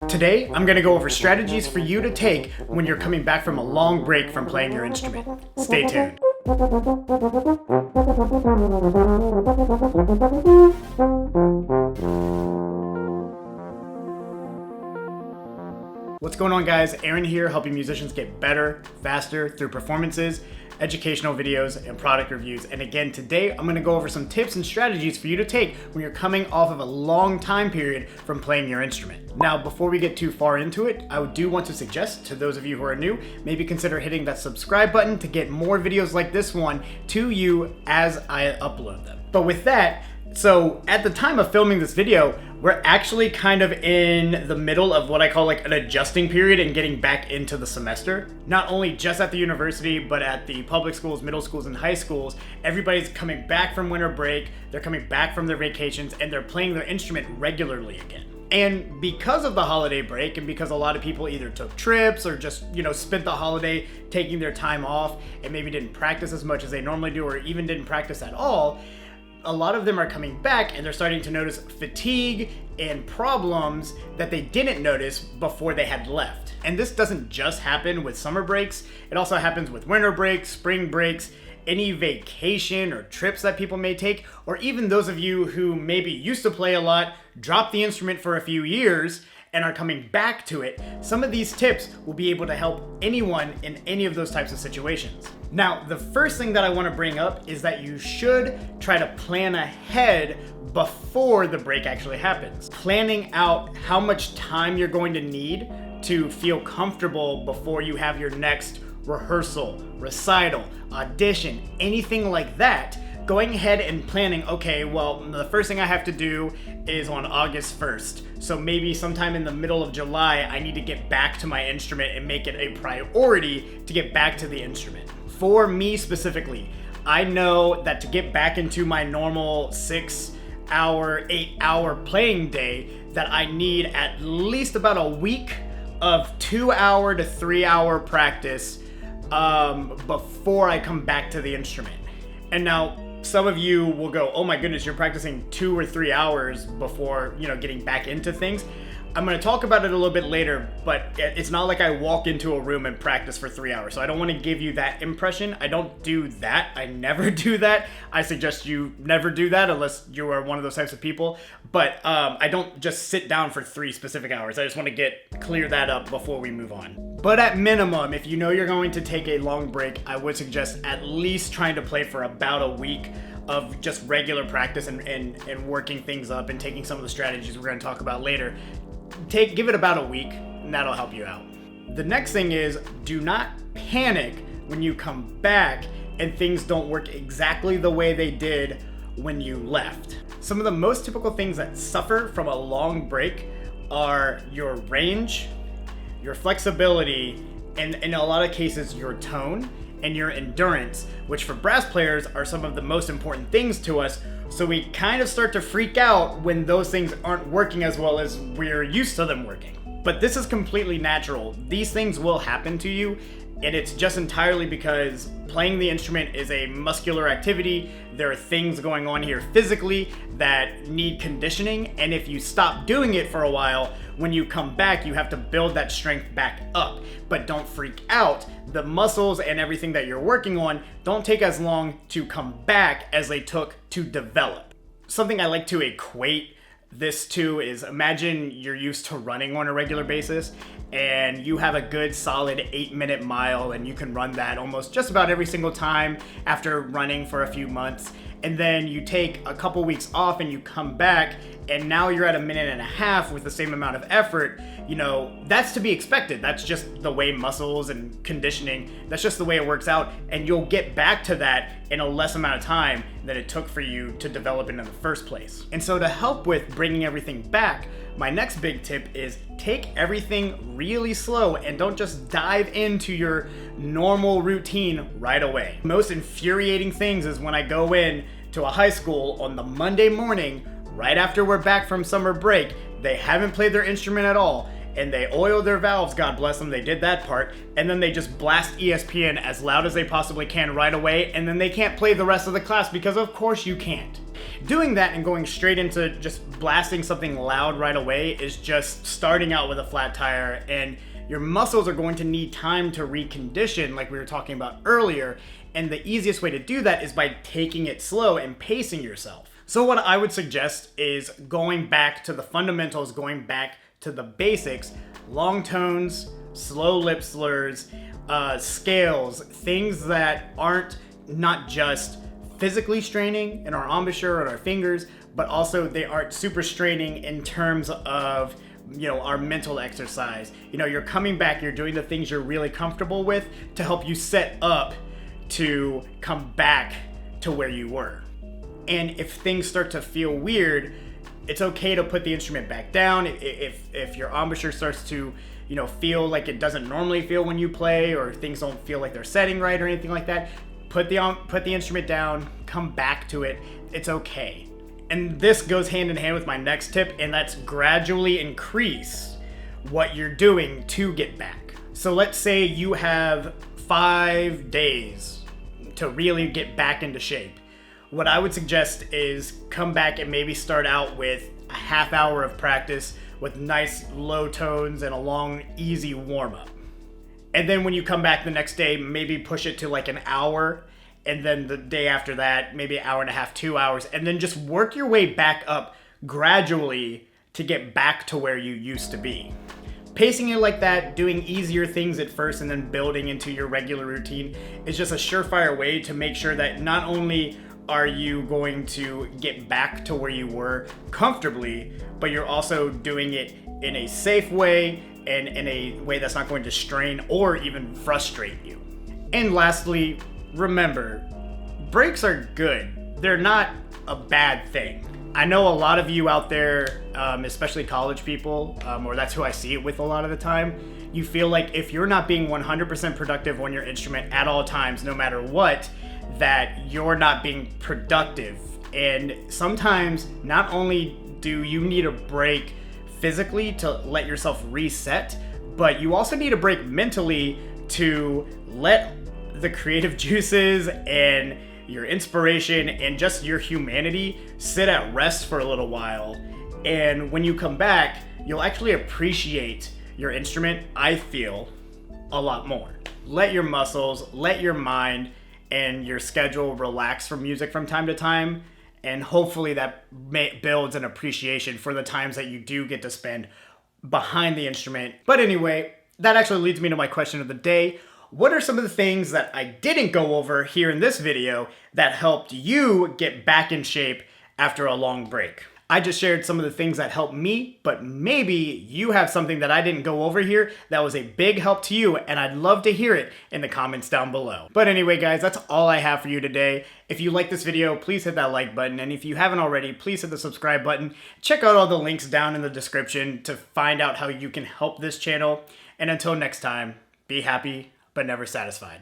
Today, I'm gonna go over strategies for you to take when you're coming back from a long break from playing your instrument. Stay tuned. What's going on, guys? Aaron here, helping musicians get better, faster through performances, educational videos, and product reviews. And again, today I'm gonna go over some tips and strategies for you to take when you're coming off of a long time period from playing your instrument. Now, before we get too far into it, I do want to suggest to those of you who are new, maybe consider hitting that subscribe button to get more videos like this one to you as I upload them. But with that, so at the time of filming this video, we're actually kind of in the middle of what I call like an adjusting period and getting back into the semester. Not only just at the university, but at the public schools, middle schools, and high schools, everybody's coming back from winter break, they're coming back from their vacations, and they're playing their instrument regularly again. And because of the holiday break, and because a lot of people either took trips or just, spent the holiday taking their time off and maybe didn't practice as much as they normally do, or even didn't practice at all, a lot of them are coming back and they're starting to notice fatigue and problems that they didn't notice before they had left. And this doesn't just happen with summer breaks, it also happens with winter breaks, spring breaks, any vacation or trips that people may take, or even those of you who maybe used to play a lot, dropped the instrument for a few years, and are coming back to it. Some of these tips will be able to help anyone in any of those types of situations. Now, the first thing that I want to bring up is that you should try to plan ahead before the break actually happens. Planning out how much time you're going to need to feel comfortable before you have your next rehearsal, recital, audition, anything like that. Going ahead and planning, okay, well, the first thing I have to do is on August 1st. So maybe sometime in the middle of July, I need to get back to my instrument and make it a priority to get back to the instrument. For me specifically, I know that to get back into my normal 6-hour, 8-hour playing day, that I need at least about a week of 2-hour to 3-hour practice before I come back to the instrument. And now, some of you will go, oh my goodness, you're practicing 2 or 3 hours before, getting back into things. I'm going to talk about it a little bit later, but it's not like I walk into a room and practice for 3 hours. So I don't want to give you that impression. I don't do that. I never do that. I suggest you never do that unless you are one of those types of people. But I don't just sit down for 3 specific hours. I just want to clear that up before we move on. But at minimum, if you know you're going to take a long break, I would suggest at least trying to play for about a week of just regular practice and working things up and taking some of the strategies we're going to talk about later. Give it about a week, and that'll help you out. The next thing is, do not panic when you come back and things don't work exactly the way they did when you left. Some of the most typical things that suffer from a long break are your range, your flexibility, and in a lot of cases, your tone and your endurance, which for brass players are some of the most important things to us. So we kind of start to freak out when those things aren't working as well as we're used to them working. But this is completely natural. These things will happen to you, and it's just entirely because playing the instrument is a muscular activity. There are things going on here physically that need conditioning, and if you stop doing it for a while, when you come back, you have to build that strength back up. But don't freak out. The muscles and everything that you're working on don't take as long to come back as they took to develop. Something I like to equate this to is, imagine you're used to running on a regular basis and you have a good solid 8-minute mile and you can run that almost just about every single time after running for a few months. And then you take a couple weeks off and you come back and now you're at a minute and a half with the same amount of effort. That's to be expected. That's just the way muscles and conditioning, that's just the way it works out. And you'll get back to that in a less amount of time than it took for you to develop it in the first place. And so to help with bringing everything back, my next big tip is take everything really slow and don't just dive into your normal routine right away. Most infuriating things is when I go in to a high school on the Monday morning, right after we're back from summer break, they haven't played their instrument at all, and they oil their valves, God bless them, they did that part, and then they just blast ESPN as loud as they possibly can right away, and then they can't play the rest of the class because of course you can't. Doing that and going straight into just blasting something loud right away is just starting out with a flat tire, and your muscles are going to need time to recondition like we were talking about earlier. And the easiest way to do that is by taking it slow and pacing yourself. So what I would suggest is going back to the fundamentals, going back to the basics, long tones, slow lip slurs, scales, things that aren't not just physically straining in our embouchure or our fingers, but also they aren't super straining in terms of, our mental exercise. You're coming back, you're doing the things you're really comfortable with to help you set up to come back to where you were. And if things start to feel weird, it's okay to put the instrument back down. If your embouchure starts to, feel like it doesn't normally feel when you play, or things don't feel like they're setting right or anything like that, put the instrument down, come back to it. It's okay. And this goes hand in hand with my next tip, and that's gradually increase what you're doing to get back. So let's say you have 5 days to really get back into shape. What I would suggest is come back and maybe start out with a half hour of practice with nice low tones and a long, easy warm-up. And then when you come back the next day, maybe push it to like an hour, and then the day after that, maybe an hour and a half, 2 hours, and then just work your way back up gradually to get back to where you used to be. Pacing it like that, doing easier things at first and then building into your regular routine is just a surefire way to make sure that not only are you going to get back to where you were comfortably, but you're also doing it in a safe way and in a way that's not going to strain or even frustrate you. And lastly, remember, breaks are good. They're not a bad thing. I know a lot of you out there, especially college people, or that's who I see it with a lot of the time, you feel like if you're not being 100% productive on your instrument at all times, no matter what, that you're not being productive. And sometimes not only do you need a break physically to let yourself reset, but you also need a break mentally to let the creative juices and your inspiration and just your humanity sit at rest for a little while. And when you come back, you'll actually appreciate your instrument, I feel, a lot more. Let your muscles, let your mind and your schedule relax from music from time to time, and hopefully that builds an appreciation for the times that you do get to spend behind the instrument. But anyway, that actually leads me to my question of the day. What are some of the things that I didn't go over here in this video that helped you get back in shape after a long break? I just shared some of the things that helped me, but maybe you have something that I didn't go over here that was a big help to you, and I'd love to hear it in the comments down below. But anyway, guys, that's all I have for you today. If you like this video, please hit that like button, and if you haven't already, please hit the subscribe button. Check out all the links down in the description to find out how you can help this channel. And until next time, be happy, but never satisfied.